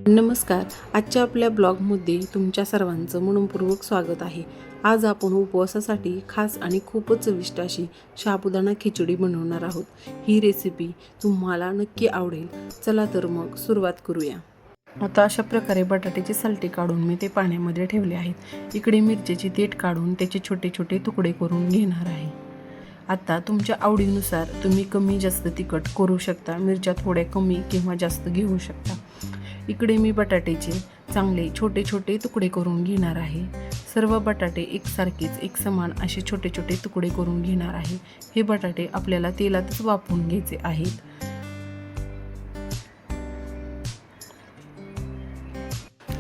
नमस्कार. आजच्या आपल्या ब्लॉगमध्ये तुमच्या सर्वांचं मनपूर्वक स्वागत आहे. आज आपण उपवासासाठी खास आणि खूपच चविष्ट अशी साबुदाणा खिचडी बनवणार आहोत. ही रेसिपी तुम्हाला नक्की आवडेल. चला तर मग सुरुवात करूया. आता अशा प्रकारे बटाट्याचे सालटे काढून मी ते पाण्यामध्ये ठेवले आहेत. इकडे मिरचीची देठ काढून त्याचे छोटे छोटे तुकडे करून घेणार आहे. आता तुमच्या आवडीनुसार तुम्ही कमी जास्त तिखट करू शकता. मिरच्या थोड्या कमी किंवा जास्त घेऊ शकता. इकडे मी बटाट्याचे चांगले छोटे छोटे तुकडे करून घेणार आहे. सर्व बटाटे एकसारखेच एक समान असे छोटे छोटे तुकडे करून घेणार आहे. हे बटाटे आपल्याला तेलातच वाफवून घ्यायचे आहेत.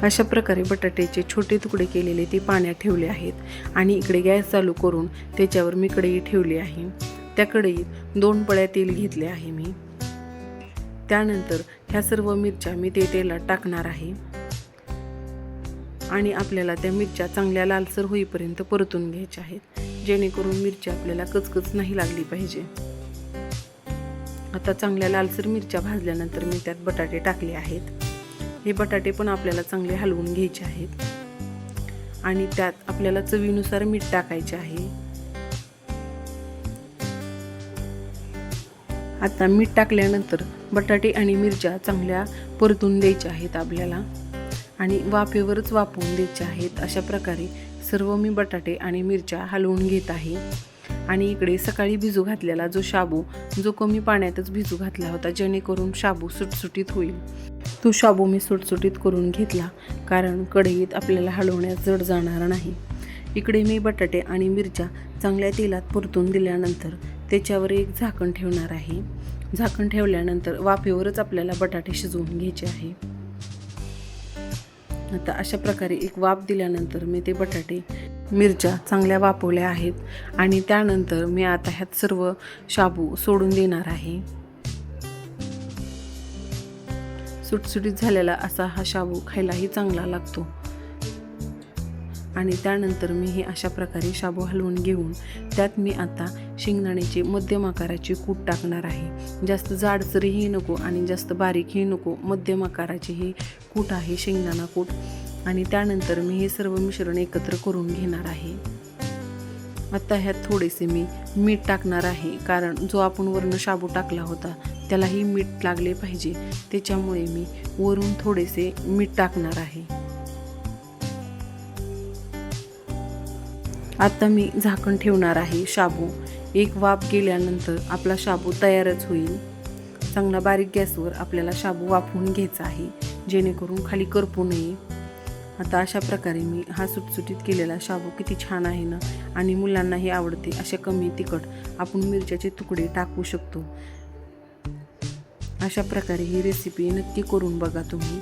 अशा प्रकारे बटाट्याचे छोटे तुकडे केलेले ते पाण्यात ठेवले आहेत आणि इकडे गॅस चालू करून त्याच्यावर मी कढई ठेवली आहे. त्या कढईत 2 पळ्या तेल घेतले आहे मी. त्यानंतर ह्या सर्व मिरच्या मी ते तेलात टाकणार आहे आणि आपल्याला त्या मिरच्या चांगल्या लालसर होईपर्यंत परतून घ्यायच्या आहेत, जेणेकरून मिरच्या आपल्याला कचकच नाही लागली पाहिजे. आता चांगल्या लालसर मिरच्या भाजल्यानंतर मी त्यात बटाटे टाकले आहेत. हे बटाटे पण आपल्याला चांगले हलवून घ्यायचे आहेत आणि त्यात आपल्याला चवीनुसार मीठ टाकायचे आहे. आता मीठ टाकल्यानंतर बटाटे आणि मिरच्या चांगल्या परतून द्यायच्या आहेत आपल्याला आणि वाफेवरच वाफवून द्यायचे आहेत. अशा प्रकारे सर्व मी बटाटे आणि मिरच्या हलवून घेत आहे. आणि इकडे सकाळी भिजू घातलेला जो कमी पाण्यातच भिजू घातला होता, जेणेकरून शाबू सुटसुटीत होईल, तो शाबू मी सुटसुटीत करून घेतला, कारण कढईत आपल्याला हलवण्यास जड जाणार नाही. इकडे मी बटाटे आणि मिरच्या चांगल्या तेलात परतून दिल्यानंतर त्याच्यावर एक झाकण ठेवणार आहे. झाकण ठेवल्यानंतर वाफेवरच आपल्याला बटाटे शिजवून घ्यायचे आहे. आता अशा प्रकारे एक वाफ दिल्यानंतर मी ते बटाटे मिरच्या चांगल्या वाफवल्या आहेत आणि त्यानंतर मी आता ह्यात सर्व शाबू सोडून देणार आहे. सुटसुटीत झालेला असा हा शाबू खायलाही चांगला लागतो. आणि त्यानंतर मी हे अशा प्रकारे शाबू हलवून घेऊन त्यात मी आता शेंगदाण्याचे मध्यम आकाराचे कूट टाकणार आहे. जास्त जाडसरही नको आणि जास्त बारीकही नको, मध्यम आकाराचे हे कूट आहे, शेंगदाणा कूट. आणि त्यानंतर मी हे सर्व मिश्रण एकत्र करून घेणार आहे. आता ह्यात थोडेसे मी मीठ टाकणार आहे, कारण जो आपण वरून शाबू टाकला होता त्यालाही मीठ लागले पाहिजे, त्याच्यामुळे मी वरून थोडेसे मीठ टाकणार आहे. आता मी झाकण ठेवणार आहे. शाबू एक वाफ गेल्यानंतर आपला शाबू तयारच होईल. चांगला बारीक गॅसवर आपल्याला शाबू वाफवून घ्यायचा आहे, जेणेकरून खाली करपू नये. आता अशा प्रकारे मी हा सुटसुटीत केलेला शाबू किती छान आहे ना, आणि मुलांनाही आवडते. अशा कमी तिखट आपण मिरच्याचे तुकडे टाकू शकतो. अशा प्रकारे ही रेसिपी नक्की करून बघा तुम्ही.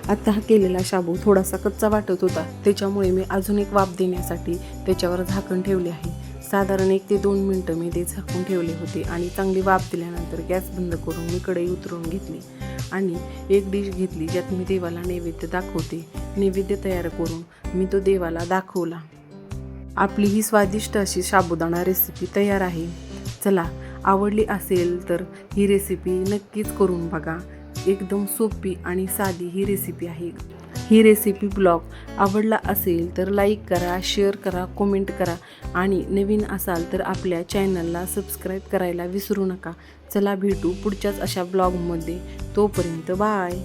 आता हा केलेला शाबू थोडासा कच्चा वाटत होता, त्याच्यामुळे मी अजून एक वाफ देण्यासाठी त्याच्यावर झाकण ठेवले आहे. साधारण 1 ते 2 मिनटं मी ते झाकून ठेवले होते आणि चांगली वाफ दिल्यानंतर गॅस बंद करून मी कढई उतरवून घेतली आणि एक डिश घेतली, ज्यात मी देवाला नैवेद्य दाखवते. नैवेद्य तयार करून मी तो देवाला दाखवला. आपली ही स्वादिष्ट अशी साबुदाणा रेसिपी तयार आहे. चला, आवडली असेल तर ही रेसिपी नक्कीच करून बघा. एकदम सोपी आणि साधी ही रेसिपी आहे. ही रेसिपी ब्लॉग आवडला असेल तर लाईक करा, शेअर करा, कमेंट करा आणि नवीन असाल तर आपल्या चॅनलला सबस्क्राईब करायला विसरू नका. चला, भेटू पुढच्याच अशा ब्लॉगमध्ये. तोपर्यंत बाय.